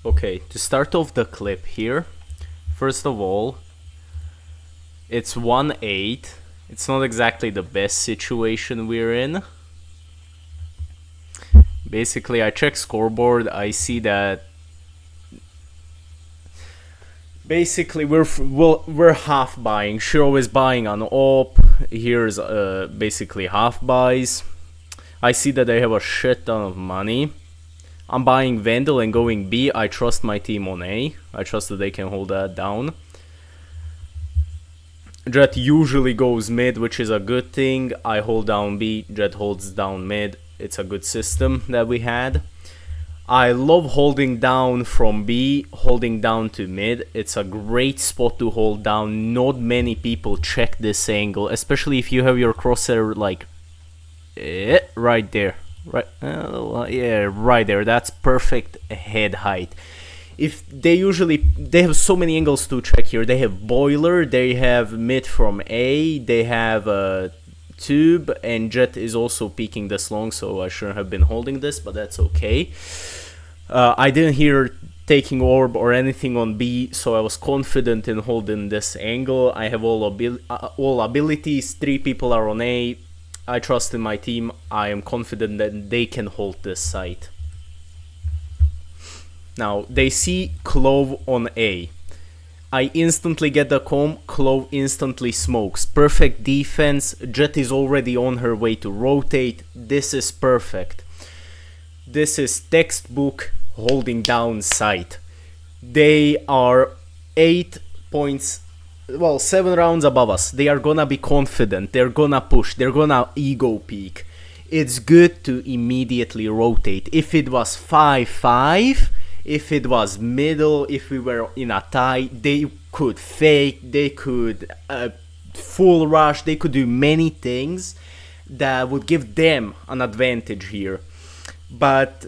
Okay, to start off the clip here, first of all, it's 1-8. It's not exactly the best situation we're in. Basically, I check scoreboard, I see that basically we're half buying. Shiro is buying on op. Here's basically half buys. I see that they have a shit ton of money. I'm buying Vandal and going B. I trust my team on A. I trust that they can hold that down. Jet usually goes mid, which is a good thing. I hold down B. Jet holds down mid. It's a good system that we had. I love holding down from B, holding down to mid. It's a great spot to hold down. Not many people check this angle, especially if you have your crosshair like right there. Right, yeah, right there. That's perfect head height. If they have so many angles to check here. They have boiler, they have mid from A, they have tube, and Jet is also peeking this long, so I shouldn't have been holding this, but that's okay. I didn't hear taking orb or anything on B, so I was confident in holding this angle. I have all abilities. 3 people are on A. I trust in my team. I am confident that they can hold this site. Now, they see Clove on A. I instantly get the comb, Clove instantly smokes. Perfect defense, Jet is already on her way to rotate. This is perfect. This is textbook holding down site. They are 8 points, well, 7 rounds above us. They are gonna be confident, they're gonna push, they're gonna ego peek. It's good to immediately rotate. If it was 5-5, if it was middle, if we were in a tie, they could fake, they could full rush, they could do many things that would give them an advantage here. But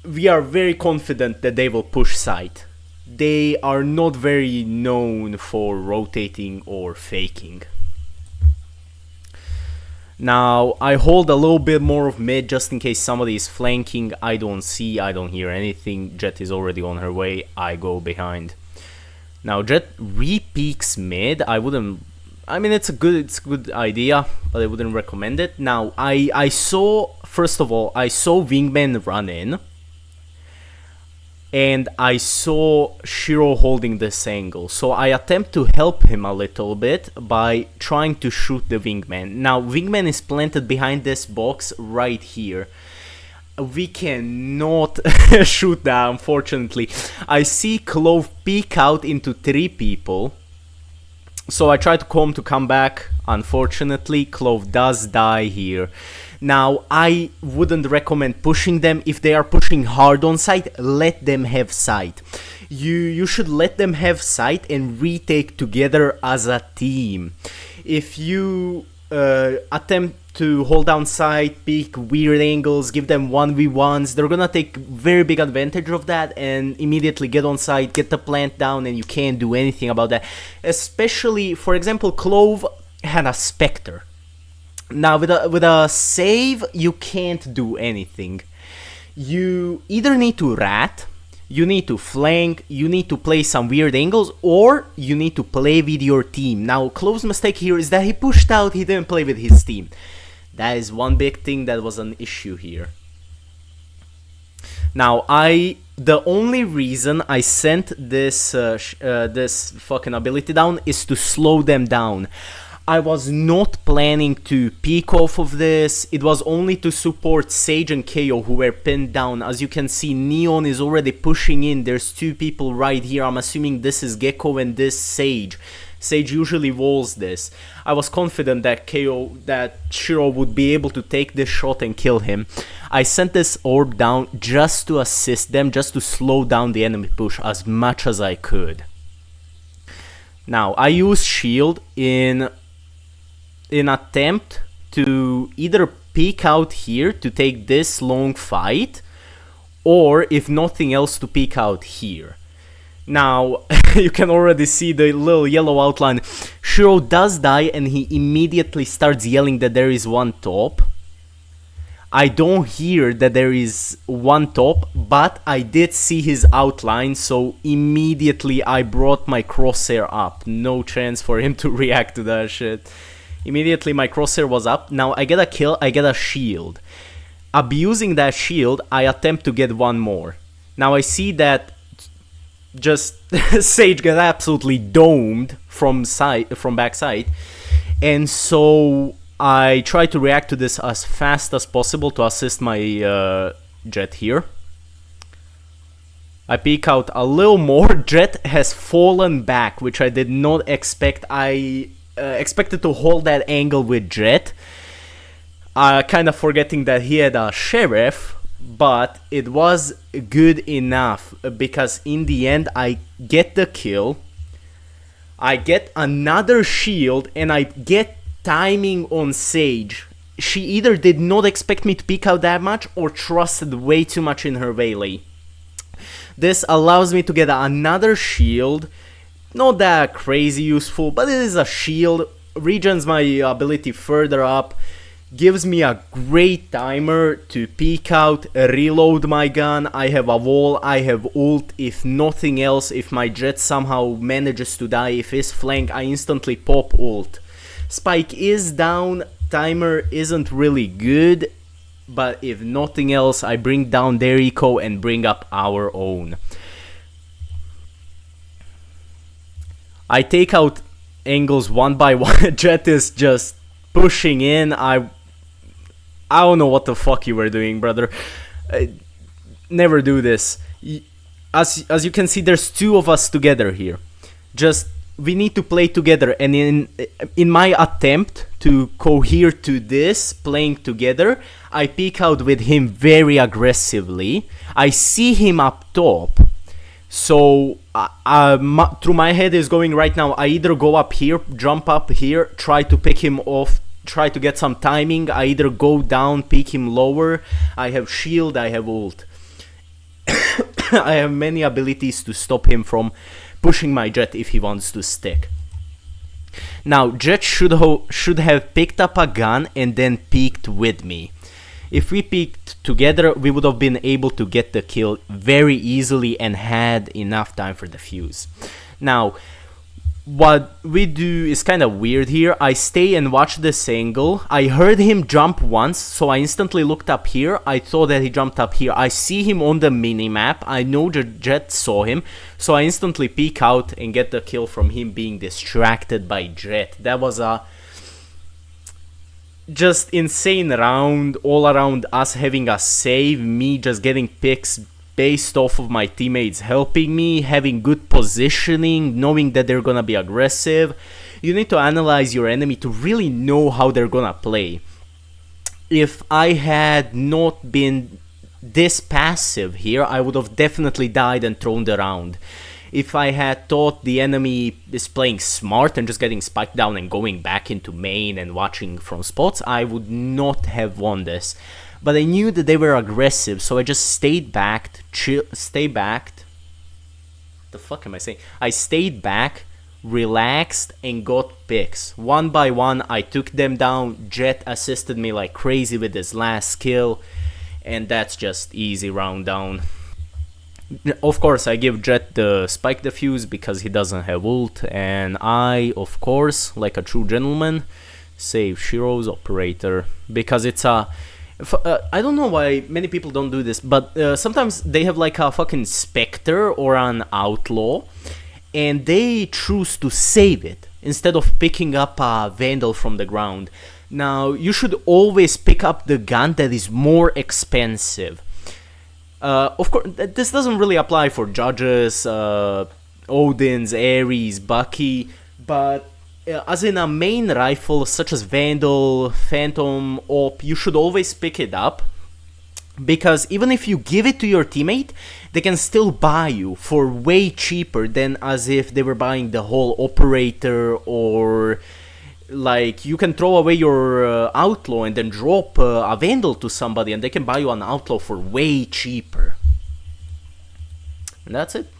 we are very confident that they will push side. They are not very known for rotating or faking. Now, I hold a little bit more of mid just in case somebody is flanking. I don't hear anything. Jet is already on her way. I go behind. Now, Jet re-peeks mid. It's a good idea, but I wouldn't recommend it. Now, I saw Wingman run in. And I saw Shiro holding this angle, so I attempt to help him a little bit by trying to shoot the Wingman. Now, Wingman is planted behind this box right here. We cannot shoot that, unfortunately. I see Clove peek out into 3 people, so I try to come back. Unfortunately, Clove does die here. Now, I wouldn't recommend pushing them. If they are pushing hard on site, let them have sight. You should let them have sight and retake together as a team. If you attempt to hold down site, pick weird angles, give them 1v1s, they're gonna take very big advantage of that and immediately get on site, get the plant down, and you can't do anything about that. Especially, for example, Clove had a Spectre. Now, with a save, you can't do anything. You either need to rat, you need to flank, you need to play some weird angles, or you need to play with your team. Now, Clove's mistake here is that he pushed out, he didn't play with his team. That is one big thing that was an issue here. Now, the only reason I sent this fucking ability down is to slow them down. I was not planning to peek off of this. It was only to support Sage and KO who were pinned down. As you can see, Neon is already pushing in. There's 2 people right here. I'm assuming this is Gecko and this Sage. Sage usually walls this. I was confident that Shiro would be able to take this shot and kill him. I sent this orb down just to assist them, just to slow down the enemy push as much as I could. Now, I use shield in attempt to either peek out here to take this long fight, or if nothing else to peek out here. Now, you can already see the little yellow outline. Shiro does die and he immediately starts yelling that there is one top. I don't hear that there is one top, but I did see his outline, so immediately I brought my crosshair up. No chance for him to react to that shit. Immediately my crosshair was up. Now I get a kill, I get a shield. Abusing that shield, I attempt to get one more. Now I see that just Sage got absolutely domed from backside, and so I try to react to this as fast as possible to assist my Jet here. I peek out a little more. Jet has fallen back, which I did not expect. I expected to hold that angle with Jet, kind of forgetting that he had a Sheriff, but it was good enough because in the end I get the kill, I get another shield, and I get timing on Sage. She either did not expect me to peek out that much or trusted way too much in her melee. This allows me to get another shield, not that crazy useful, but it is a shield, regens my ability further up, gives me a great timer to peek out, reload my gun. I have a wall, I have ult. If nothing else, if my Jet somehow manages to die, if his flank, I instantly pop ult. Spike is down, timer isn't really good, but if nothing else, I bring down their eco and bring up our own. I take out angles one by one. Jet is just pushing in. I don't know what the fuck you were doing, brother. Never do this. As you can see, there's two of us together here. Just we need to play together, and in my attempt to cohere to this playing together, I peek out with him very aggressively. I see him up top, so through my head is going right now, I either go up here, jump up here, try to pick him off, try to get some timing. I either go down, peek him lower. I have shield, I have ult. I have many abilities to stop him from pushing my Jet if he wants to stick. Now, Jet should have picked up a gun and then peeked with me. If we peeked together, we would have been able to get the kill very easily and had enough time for the fuse. Now, what we do is kind of weird here. I stay and watch this angle. I heard him jump once, so I instantly looked up here. I thought that he jumped up here. I see him on the minimap. I know the Jet saw him, so I instantly peek out and get the kill from him being distracted by Jet. That was a just insane round, all around us having a save, me just getting picks based off of my teammates helping me, having good positioning, knowing that they're gonna be aggressive. You need to analyze your enemy to really know how they're gonna play. If I had not been this passive here, I would have definitely died and thrown the round. If I had thought the enemy is playing smart and just getting spiked down and going back into main and watching from spots, I would not have won this. But I knew that they were aggressive, so I just stayed back, the fuck am I saying? I stayed back, relaxed, and got picks. One by one, I took them down. Jet assisted me like crazy with his last kill, and that's just easy round down. Of course, I give Jet the spike defuse because he doesn't have ult, and I, of course, like a true gentleman, save Shiro's operator because it's a... I don't know why many people don't do this, but sometimes they have like a fucking Spectre or an Outlaw, and they choose to save it instead of picking up a Vandal from the ground. Now, you should always pick up the gun that is more expensive. Of course, this doesn't really apply for Judges, Odins, Ares, Bucky, but as in a main rifle such as Vandal, Phantom, Op, you should always pick it up, because even if you give it to your teammate, they can still buy you for way cheaper than as if they were buying the whole operator, or like you can throw away your Outlaw and then drop a Vandal to somebody and they can buy you an Outlaw for way cheaper. And that's it.